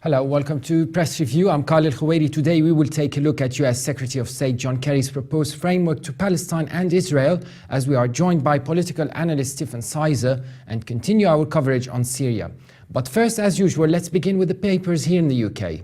Hello, welcome to Press Review. I'm Khalil Khuwairi. Today we will take a look at US Secretary of State John Kerry's proposed framework to Palestine and Israel, as we are joined by political analyst Stephen Sizer and continue our coverage on Syria. But first, as usual, let's begin with the papers here in the UK.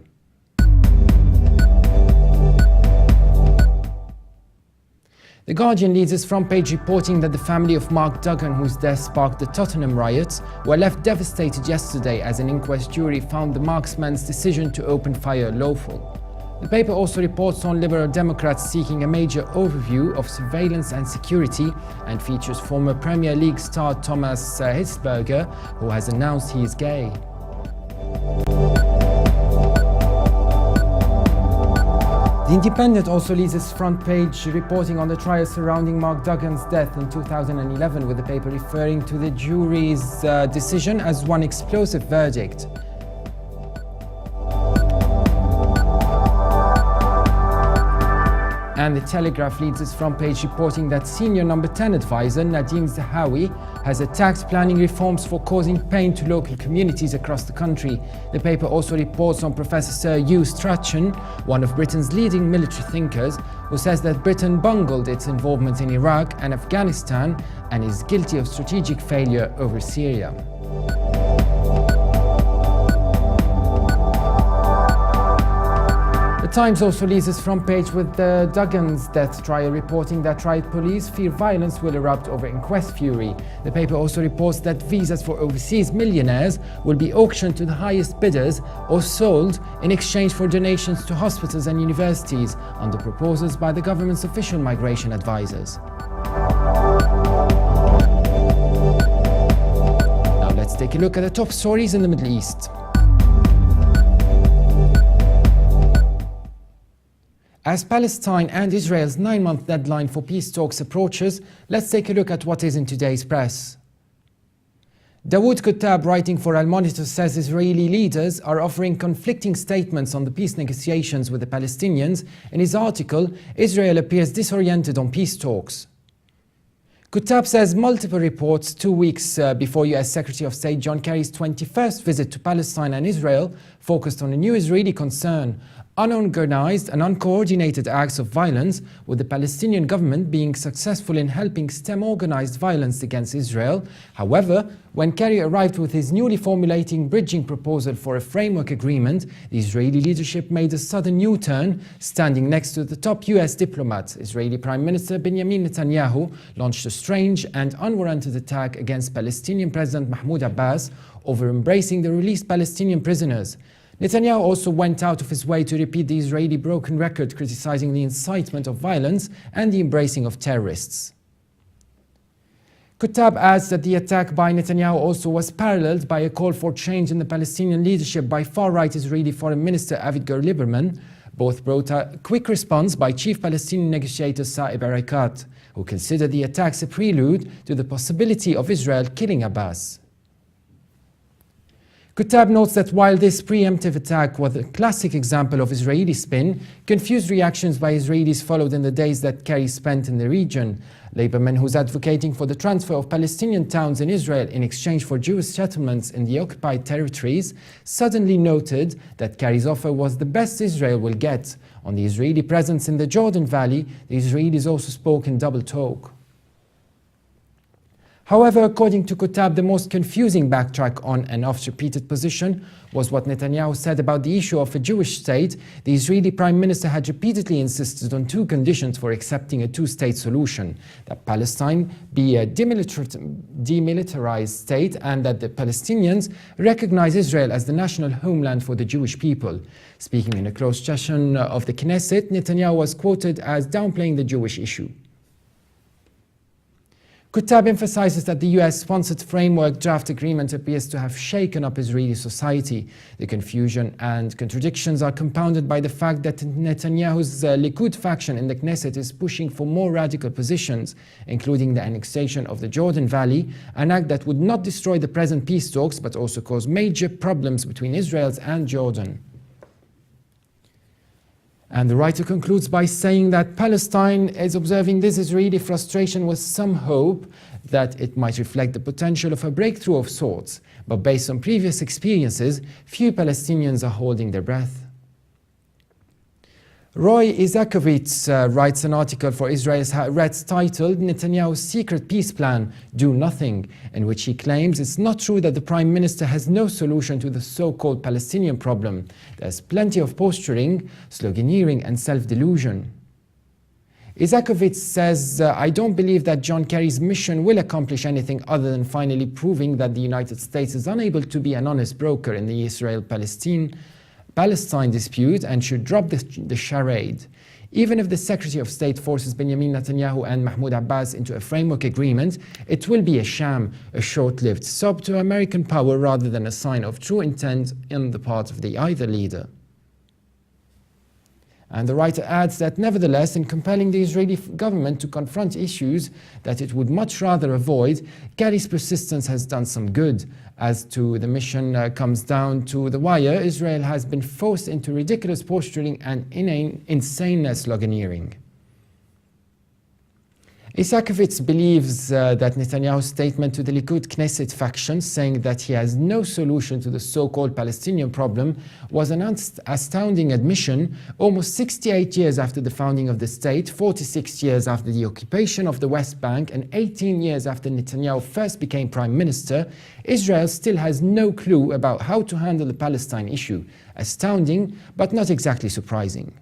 The Guardian leads its front page reporting that the family of Mark Duggan, whose death sparked the Tottenham riots, were left devastated yesterday as an inquest jury found the marksman's decision to open fire lawful. The paper also reports on Liberal Democrats seeking a major overview of surveillance and security and features former Premier League star Thomas Hitzberger, who has announced he is gay. The Independent also leads its front page reporting on the trial surrounding Mark Duggan's death in 2011, with the paper referring to the jury's decision as one explosive verdict. And the Telegraph leads its front page reporting that senior number 10 advisor Nadeem Zahawi has attacked planning reforms for causing pain to local communities across the country. The paper also reports on Professor Sir Hugh Strachan, one of Britain's leading military thinkers, who says that Britain bungled its involvement in Iraq and Afghanistan and is guilty of strategic failure over Syria. The Times also leads its front page with the Duggan's death trial, reporting that riot police fear violence will erupt over inquest fury. The paper also reports that visas for overseas millionaires will be auctioned to the highest bidders or sold in exchange for donations to hospitals and universities, under proposals by the government's official migration advisors. Now let's take a look at the top stories in the Middle East. As Palestine and Israel's 9-month deadline for peace talks approaches, let's take a look at what is in today's press. Dawood Kuttab, writing for Al Monitor, says Israeli leaders are offering conflicting statements on the peace negotiations with the Palestinians. In his article, Israel appears disoriented on peace talks. Kuttab says multiple reports 2 weeks before US Secretary of State John Kerry's 21st visit to Palestine and Israel focused on a new Israeli concern: unorganized and uncoordinated acts of violence, with the Palestinian government being successful in helping stem organized violence against Israel. However, when Kerry arrived with his newly formulating bridging proposal for a framework agreement, the Israeli leadership made a sudden U-turn. Standing next to the top US diplomat, Israeli Prime Minister Benjamin Netanyahu launched a strange and unwarranted attack against Palestinian President Mahmoud Abbas over embracing the released Palestinian prisoners. Netanyahu also went out of his way to repeat the Israeli broken record, criticizing the incitement of violence and the embracing of terrorists. Kuttab adds that the attack by Netanyahu also was paralleled by a call for change in the Palestinian leadership by far-right Israeli Foreign Minister Avigdor Lieberman. Both brought a quick response by Chief Palestinian negotiator Saeb Erekat, who considered the attacks a prelude to the possibility of Israel killing Abbas. Kuttab notes that while this preemptive attack was a classic example of Israeli spin, confused reactions by Israelis followed in the days that Kerry spent in the region. Lieberman, who's advocating for the transfer of Palestinian towns in Israel in exchange for Jewish settlements in the occupied territories, suddenly noted that Kerry's offer was the best Israel will get. On the Israeli presence in the Jordan Valley, the Israelis also spoke in double talk. However, according to Kuttab, the most confusing backtrack on an oft-repeated position was what Netanyahu said about the issue of a Jewish state. The Israeli Prime Minister had repeatedly insisted on two conditions for accepting a two-state solution: that Palestine be a demilitarized state and that the Palestinians recognize Israel as the national homeland for the Jewish people. Speaking in a closed session of the Knesset, Netanyahu was quoted as downplaying the Jewish issue. Kuttab emphasizes that the US-sponsored framework draft agreement appears to have shaken up Israeli society. The confusion and contradictions are compounded by the fact that Netanyahu's Likud faction in the Knesset is pushing for more radical positions, including the annexation of the Jordan Valley, an act that would not destroy the present peace talks but also cause major problems between Israel and Jordan. And the writer concludes by saying that Palestine is observing this Israeli frustration with some hope that it might reflect the potential of a breakthrough of sorts, but based on previous experiences, few Palestinians are holding their breath. Roy Isakovits writes an article for Israel's Haaretz titled Netanyahu's Secret Peace Plan, Do Nothing, in which he claims it's not true that the Prime Minister has no solution to the so-called Palestinian problem. There's plenty of posturing, sloganeering and self-delusion. Isakovits says, I don't believe that John Kerry's mission will accomplish anything other than finally proving that the United States is unable to be an honest broker in the Israel-Palestine dispute and should drop the charade. Even if the Secretary of State forces Benjamin Netanyahu and Mahmoud Abbas into a framework agreement, it will be a sham, a short-lived sob to American power rather than a sign of true intent on the part of the either leader. And the writer adds that nevertheless, in compelling the Israeli government to confront issues that it would much rather avoid, Kerry's persistence has done some good. As to the mission comes down to the wire, Israel has been forced into ridiculous posturing and insane sloganeering. Isakovits believes that Netanyahu's statement to the Likud Knesset faction saying that he has no solution to the so-called Palestinian problem was an astounding admission almost 68 years after the founding of the state, 46 years after the occupation of the West Bank, and 18 years after Netanyahu first became prime minister. Israel still has no clue about how to handle the Palestine issue. Astounding, but not exactly surprising.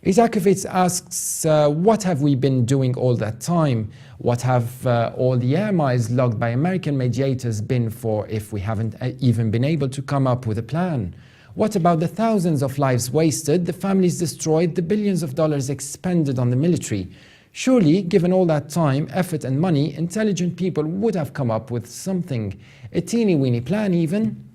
Isakovits asks, what have we been doing all that time? What have all the air miles logged by American mediators been for if we haven't even been able to come up with a plan? What about the thousands of lives wasted, the families destroyed, the billions of dollars expended on the military? Surely, given all that time, effort and money, intelligent people would have come up with something, a teeny-weeny plan even.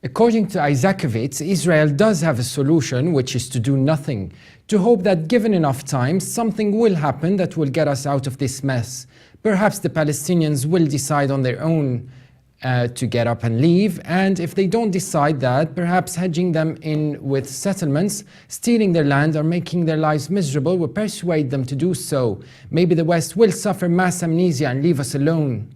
According to Isakovits, Israel does have a solution, which is to do nothing, to hope that given enough time, something will happen that will get us out of this mess. Perhaps the Palestinians will decide on their own to get up and leave, and if they don't decide that, perhaps hedging them in with settlements, stealing their land or making their lives miserable will persuade them to do so. Maybe the West will suffer mass amnesia and leave us alone.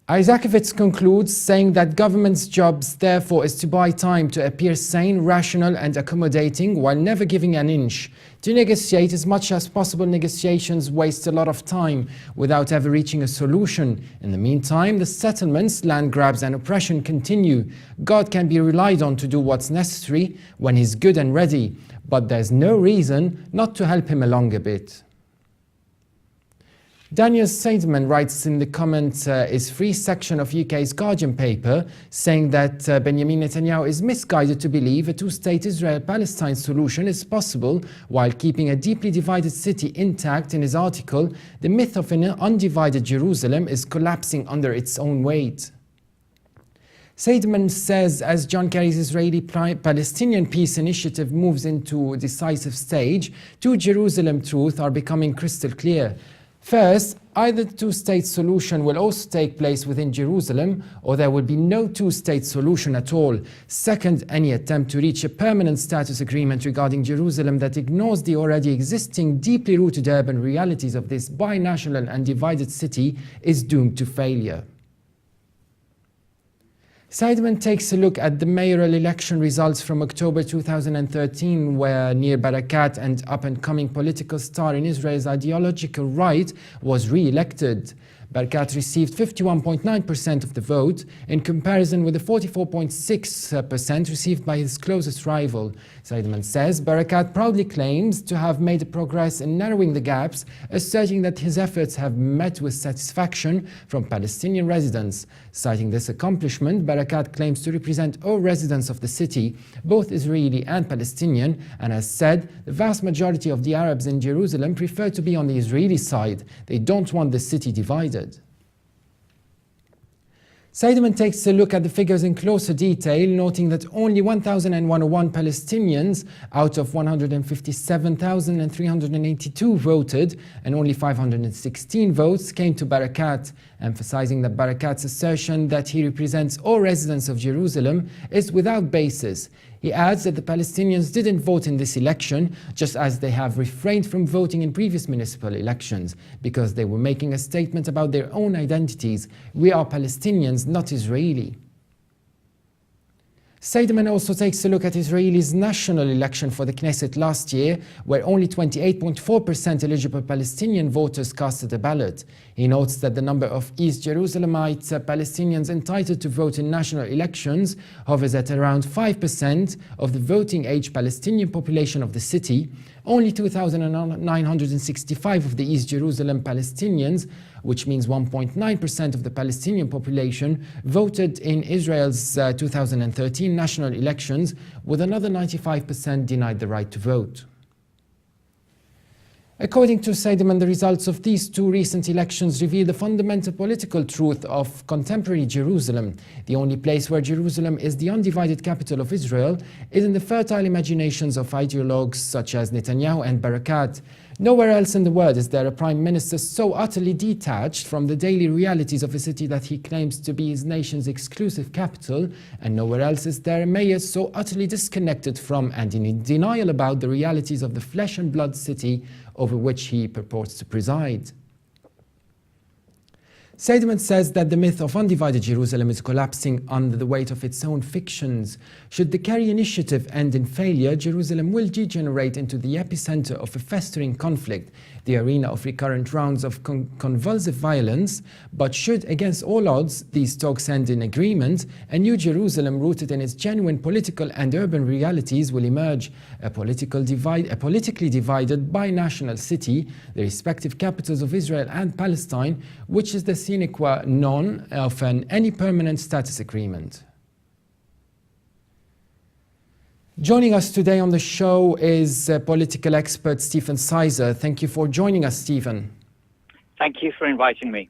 Isakovits concludes saying that government's job therefore is to buy time to appear sane, rational and accommodating while never giving an inch. To negotiate as much as possible, negotiations waste a lot of time without ever reaching a solution. In the meantime, the settlements, land grabs and oppression continue. God can be relied on to do what's necessary when he's good and ready, but there's no reason not to help him along a bit. Daniel Seidman writes in the comment is free section of UK's Guardian paper saying that Benjamin Netanyahu is misguided to believe a two-state Israel-Palestine solution is possible while keeping a deeply divided city intact. In his article, the myth of an undivided Jerusalem is collapsing under its own weight. Seidman says as John Kerry's Israeli-Palestinian peace initiative moves into a decisive stage, two Jerusalem truths are becoming crystal clear. First, either the two-state solution will also take place within Jerusalem, or there will be no two-state solution at all. Second, any attempt to reach a permanent status agreement regarding Jerusalem that ignores the already existing, deeply rooted urban realities of this binational and divided city is doomed to failure. Seidman takes a look at the mayoral election results from October 2013, where Nir Barakat, an up-and-coming political star in Israel's ideological right, was re-elected. Barakat received 51.9% of the vote, in comparison with the 44.6% received by his closest rival. Seidman says Barakat proudly claims to have made progress in narrowing the gaps, asserting that his efforts have met with satisfaction from Palestinian residents. Citing this accomplishment, Barakat claims to represent all residents of the city, both Israeli and Palestinian, and has said the vast majority of the Arabs in Jerusalem prefer to be on the Israeli side. They don't want the city divided. Seidman takes a look at the figures in closer detail, noting that only 1,101 Palestinians out of 157,382 voted, and only 516 votes came to Barakat. emphasizing that Barakat's assertion that he represents all residents of Jerusalem is without basis. He adds that the Palestinians didn't vote in this election, just as they have refrained from voting in previous municipal elections, because they were making a statement about their own identities. We are Palestinians, not Israeli. Seideman also takes a look at Israel's national election for the Knesset last year, where only 28.4% eligible Palestinian voters casted a ballot. He notes that the number of East Jerusalemite Palestinians entitled to vote in national elections hovers at around 5% of the voting-age Palestinian population of the city. Only 2,965 of the East Jerusalem Palestinians, which means 1.9% of the Palestinian population, voted in Israel's 2013 national elections, with another 95% denied the right to vote. According to Seideman, the results of these two recent elections reveal the fundamental political truth of contemporary Jerusalem. The only place where Jerusalem is the undivided capital of Israel is in the fertile imaginations of ideologues such as Netanyahu and Barakat. Nowhere else in the world is there a prime minister so utterly detached from the daily realities of a city that he claims to be his nation's exclusive capital, and nowhere else is there a mayor so utterly disconnected from and in denial about the realities of the flesh and blood city over which he purports to preside. Seideman says that the myth of undivided Jerusalem is collapsing under the weight of its own fictions. Should the Kerry initiative end in failure, Jerusalem will degenerate into the epicenter of a festering conflict, the arena of recurrent rounds of convulsive violence. But should, against all odds, these talks end in agreement, a new Jerusalem rooted in its genuine political and urban realities will emerge, a politically divided binational city, the respective capitals of Israel and Palestine, which is the sine qua non of any permanent status agreement. Joining us today on the show is political expert Stephen Sizer. Thank you for joining us, Stephen. Thank you for inviting me.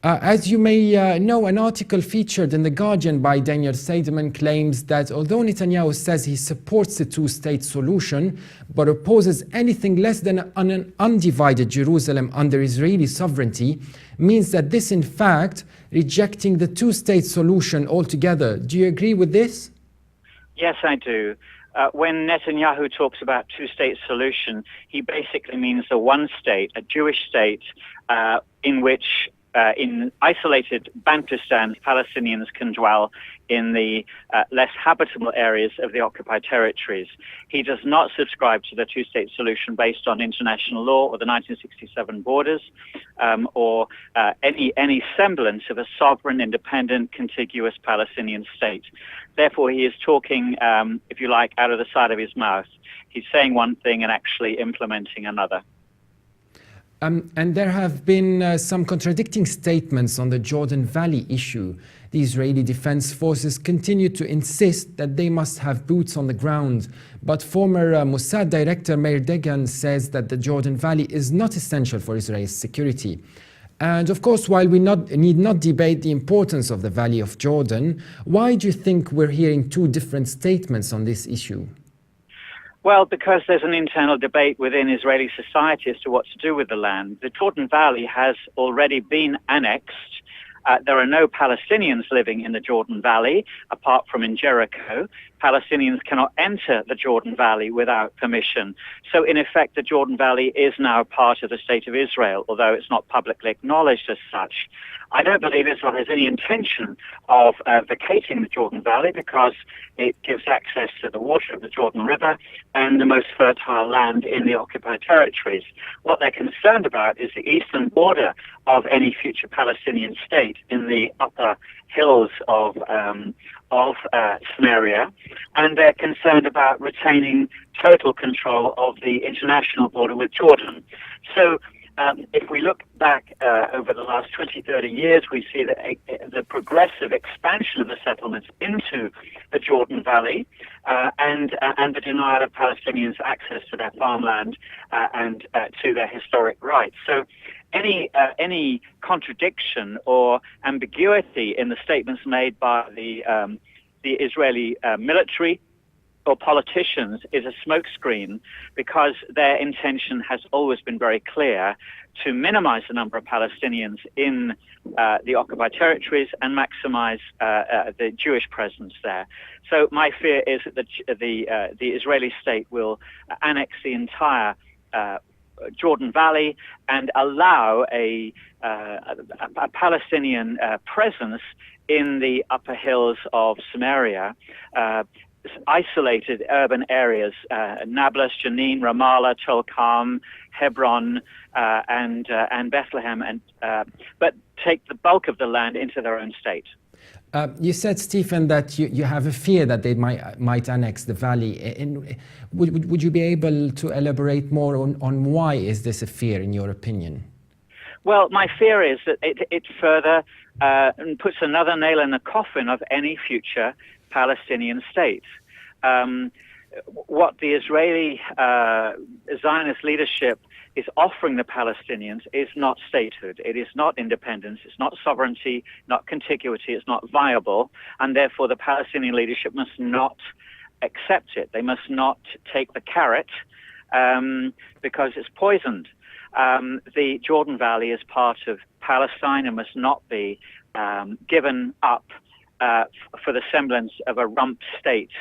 As you may know, an article featured in The Guardian by Daniel Seideman claims that although Netanyahu says he supports the two-state solution, but opposes anything less than an undivided Jerusalem under Israeli sovereignty, means that this, in fact, rejecting the two-state solution altogether. Do you agree with this? Yes, I do. When Netanyahu talks about two-state solution, he basically means a one-state, a Jewish state, in which in isolated Bantustan, Palestinians can dwell in the less habitable areas of the occupied territories. He does not subscribe to the two-state solution based on international law or the 1967 borders, or any semblance of a sovereign, independent, contiguous Palestinian state. Therefore, he is talking, if you like, out of the side of his mouth. He's saying one thing and actually implementing another. And there have been some contradicting statements on the Jordan Valley issue. The Israeli Defense Forces continue to insist that they must have boots on the ground. But former Mossad director Meir Dagan says that the Jordan Valley is not essential for Israel's security. And of course, while we need not debate the importance of the Valley of Jordan, why do you think we're hearing two different statements on this issue? Well, because there's an internal debate within Israeli society as to what to do with the land. The Jordan Valley has already been annexed. There are no Palestinians living in the Jordan Valley, apart from in Jericho. Palestinians cannot enter the Jordan Valley without permission. So, in effect, the Jordan Valley is now part of the State of Israel, although it's not publicly acknowledged as such. I don't believe Israel has any intention of vacating the Jordan Valley because it gives access to the water of the Jordan River and the most fertile land in the occupied territories. What they're concerned about is the eastern border of any future Palestinian state in the upper hills of Samaria, and they're concerned about retaining total control of the international border with Jordan. So if we look back over the last 20, 30 years, we see that the progressive expansion of the settlements into the Jordan Valley and the denial of Palestinians access to their farmland and to their historic rights. So any contradiction or ambiguity in the statements made by the Israeli military or politicians is a smokescreen, because their intention has always been very clear: to minimize the number of Palestinians in the occupied territories and maximize the Jewish presence there. So my fear is that the Israeli state will annex the entire Jordan Valley and allow a Palestinian presence in the upper hills of Samaria, isolated urban areas, Nablus, Jenin, Ramallah, Tulkarm, Hebron, and Bethlehem, but take the bulk of the land into their own state. You said, Stephen, that you have a fear that they might annex the valley. Would you be able to elaborate more on why is this a fear, in your opinion? Well, my fear is that it further puts another nail in the coffin of any future Palestinian state. What the Israeli Zionist leadership is offering the Palestinians is not statehood. It is not independence. It's not sovereignty, not contiguity. It's not viable. And therefore, the Palestinian leadership must not accept it. They must not take the carrot because it's poisoned. The Jordan Valley is part of Palestine and must not be given up for the semblance of a rump state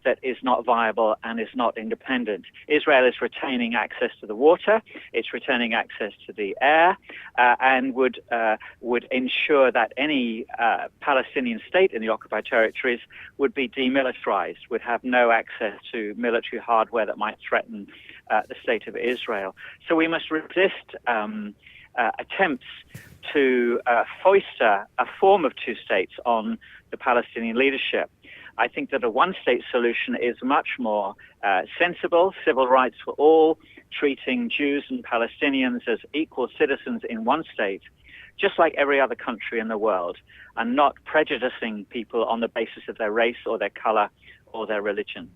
that is not viable and is not independent. Israel is retaining access to the water, it's retaining access to the air, and would ensure that any Palestinian state in the occupied territories would be demilitarized, would have no access to military hardware that might threaten the state of Israel. So we must resist attempts to foist a form of two states on the Palestinian leadership. I think that a one-state solution is much more sensible, civil rights for all, treating Jews and Palestinians as equal citizens in one state, just like every other country in the world, and not prejudicing people on the basis of their race or their color or their religion.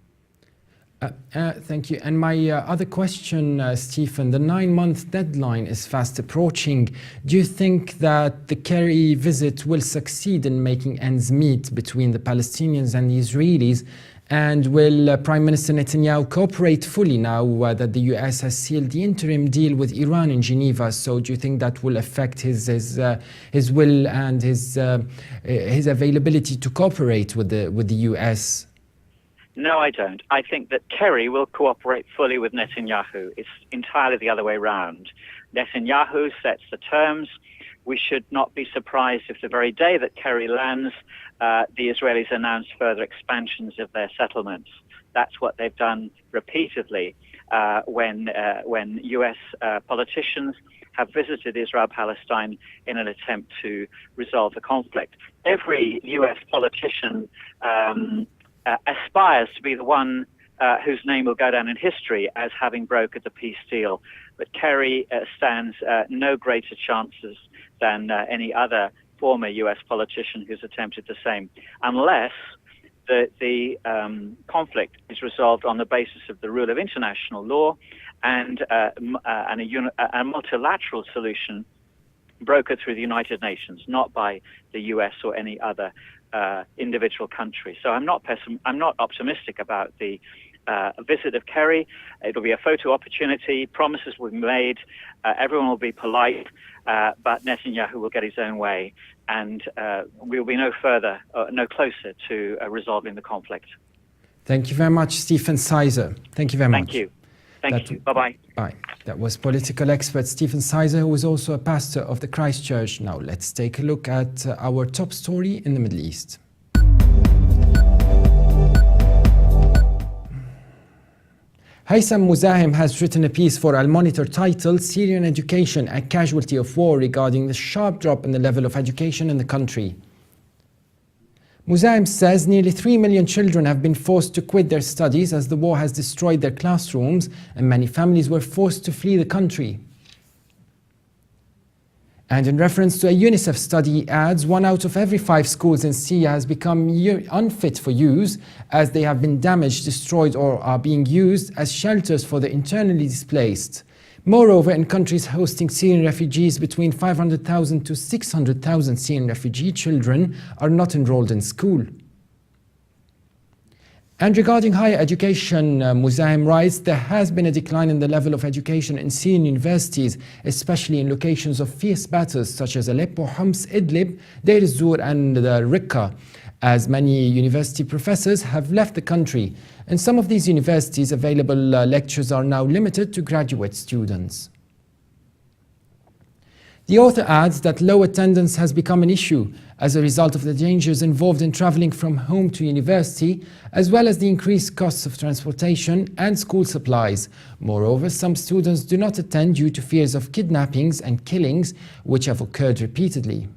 Thank you. And my other question, Stephen, the 9-month deadline is fast approaching. Do you think that the Kerry visit will succeed in making ends meet between the Palestinians and the Israelis? And will Prime Minister Netanyahu cooperate fully now that the US has sealed the interim deal with Iran in Geneva? So do you think that will affect his will and his availability to cooperate with the US? No, I don't. I think that Kerry will cooperate fully with Netanyahu. It's entirely the other way around. Netanyahu sets the terms. We should not be surprised if the very day that Kerry lands, the Israelis announce further expansions of their settlements. That's what they've done repeatedly when US politicians have visited Israel-Palestine in an attempt to resolve the conflict. Every US politician aspires to be the one whose name will go down in history as having brokered the peace deal. But Kerry stands no greater chances than any other former US politician who's attempted the same, unless the conflict is resolved on the basis of the rule of international law and a multilateral solution brokered through the United Nations, not by the US or any other individual country. So I'm not optimistic about the visit of Kerry. It'll be a photo opportunity. Promises will be made. Everyone will be polite, but Netanyahu will get his own way, and we will be no closer to resolving the conflict. Thank you very much, Stephen Sizer. Thank you very much. Thank you. Thank you. Bye-bye. Bye. That was political expert Stephen Sizer, who is also a pastor of the Christ Church. Now let's take a look at our top story in the Middle East. Haitham Muzahim has written a piece for Al Monitor titled "Syrian Education, a Casualty of War," regarding the sharp drop in the level of education in the country. Muzahim says nearly 3 million children have been forced to quit their studies as the war has destroyed their classrooms, and many families were forced to flee the country. And in reference to a UNICEF study, he adds 1 out of every 5 schools in Syria has become unfit for use, as they have been damaged, destroyed, or are being used as shelters for the internally displaced. Moreover, in countries hosting Syrian refugees, between 500,000 to 600,000 Syrian refugee children are not enrolled in school. And regarding higher education, Muzahim writes, there has been a decline in the level of education in Syrian universities, especially in locations of fierce battles such as Aleppo, Homs, Idlib, Deir ez-Zur and Raqqa, as many university professors have left the country. In some of these universities, available lectures are now limited to graduate students. The author adds that low attendance has become an issue as a result of the dangers involved in traveling from home to university, as well as the increased costs of transportation and school supplies. Moreover, some students do not attend due to fears of kidnappings and killings, which have occurred repeatedly.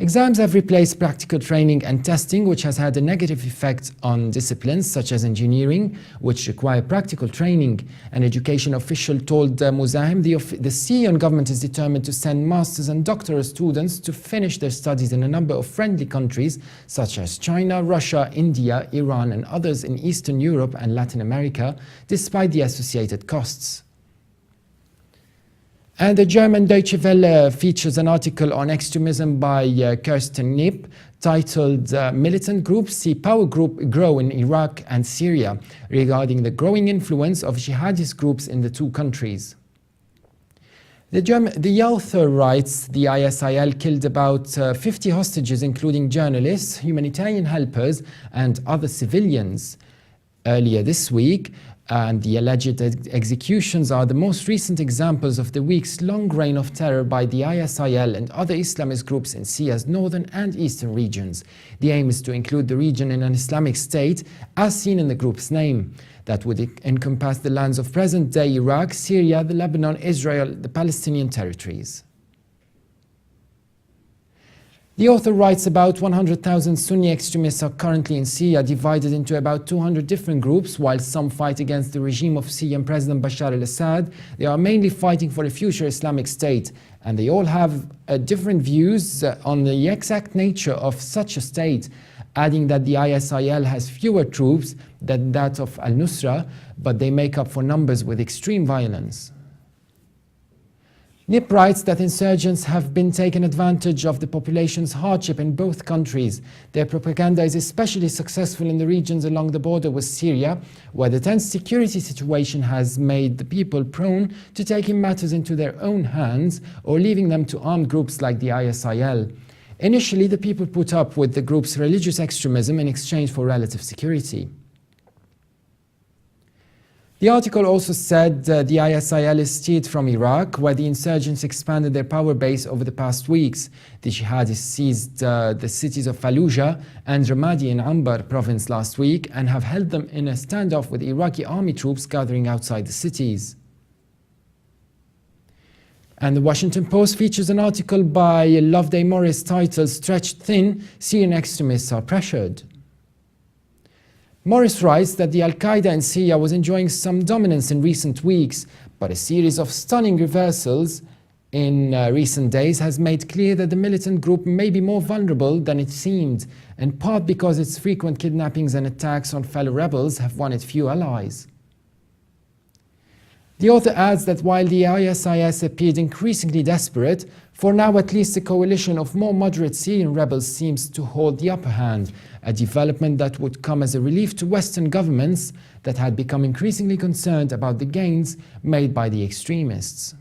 Exams have replaced practical training and testing, which has had a negative effect on disciplines such as engineering, which require practical training. An education official told Muzahim the Syrian government is determined to send master's and doctoral students to finish their studies in a number of friendly countries such as China, Russia, India, Iran and others in Eastern Europe and Latin America, despite the associated costs. And the German Deutsche Welle features an article on extremism by Kirsten Knipp titled Militant Groups See Power Group Grow in Iraq and Syria, regarding the growing influence of jihadist groups in the two countries. The author writes, the ISIL killed about 50 hostages, including journalists, humanitarian helpers and other civilians earlier this week. And the alleged executions are the most recent examples of the week's long reign of terror by the ISIL and other Islamist groups in Syria's northern and eastern regions. The aim is to include the region in an Islamic state, as seen in the group's name. That would encompass the lands of present-day Iraq, Syria, the Lebanon, Israel, the Palestinian territories. The author writes about 100,000 Sunni extremists are currently in Syria, divided into about 200 different groups. While some fight against the regime of Syrian President Bashar al-Assad, they are mainly fighting for a future Islamic state, and they all have different views on the exact nature of such a state, adding that the ISIL has fewer troops than that of al-Nusra, but they make up for numbers with extreme violence. Knipp writes that insurgents have been taking advantage of the population's hardship in both countries. Their propaganda is especially successful in the regions along the border with Syria, where the tense security situation has made the people prone to taking matters into their own hands or leaving them to armed groups like the ISIL. Initially, the people put up with the group's religious extremism in exchange for relative security. The article also said the ISIL is steered from Iraq, where the insurgents expanded their power base over the past weeks. The jihadists seized the cities of Fallujah and Ramadi in Anbar province last week and have held them in a standoff with Iraqi army troops gathering outside the cities. And the Washington Post features an article by Loveday Morris titled Stretched Thin, Syrian Extremists Are Pressured. Morris writes that the Al-Qaeda in Syria was enjoying some dominance in recent weeks, but a series of stunning reversals in recent days has made clear that the militant group may be more vulnerable than it seemed, in part because its frequent kidnappings and attacks on fellow rebels have won it few allies. The author adds that while the ISIS appeared increasingly desperate, for now at least a coalition of more moderate Syrian rebels seems to hold the upper hand, a development that would come as a relief to Western governments that had become increasingly concerned about the gains made by the extremists.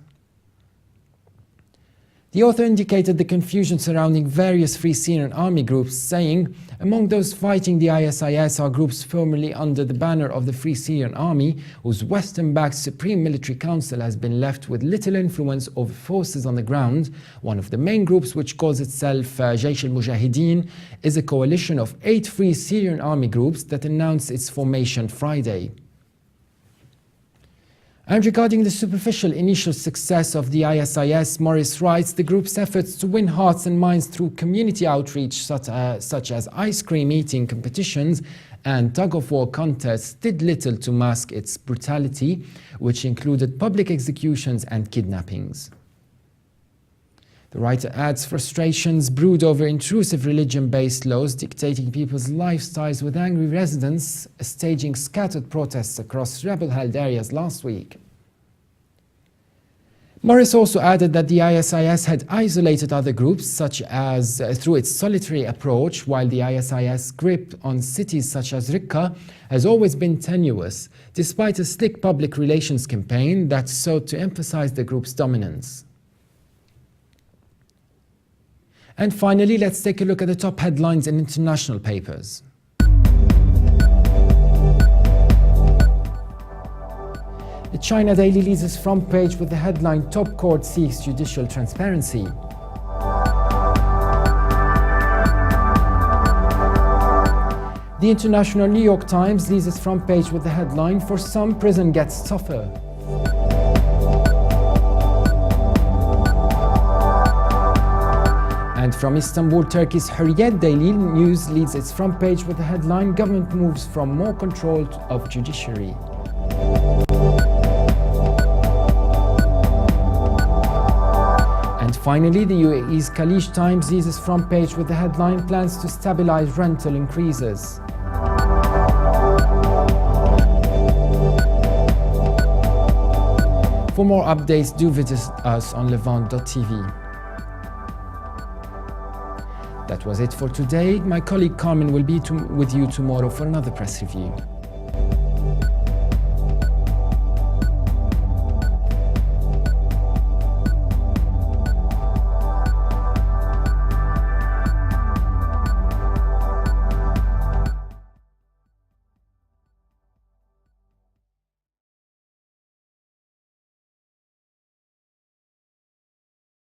The author indicated the confusion surrounding various Free Syrian Army groups, saying, among those fighting the ISIS are groups formerly under the banner of the Free Syrian Army, whose Western-backed Supreme Military Council has been left with little influence over forces on the ground. One of the main groups, which calls itself Jaish al-Mujahideen, is a coalition of 8 Free Syrian Army groups that announced its formation Friday. And regarding the superficial initial success of the ISIS, Morris writes, the group's efforts to win hearts and minds through community outreach such as ice cream eating competitions and tug-of-war contests did little to mask its brutality, which included public executions and kidnappings. The writer adds frustrations brewed over intrusive religion-based laws dictating people's lifestyles, with angry residents staging scattered protests across rebel-held areas last week. Morris also added that the ISIS had isolated other groups, such as through its solitary approach, while the ISIS grip on cities such as Raqqa has always been tenuous, despite a slick public relations campaign that sought to emphasize the group's dominance. And finally, let's take a look at the top headlines in international papers. The China Daily leads its front page with the headline, "Top Court Seeks Judicial Transparency." The International New York Times leads its front page with the headline, "For some, prison gets tougher." And from Istanbul, Turkey's Hürriyet Daily News leads its front page with the headline, "Government moves from more control of judiciary." And finally, the UAE's Khaleej Times leads its front page with the headline, "Plans to stabilize rental increases." For more updates, do visit us on levant.tv. That was it for today. My colleague Carmen will be with you tomorrow for another press review.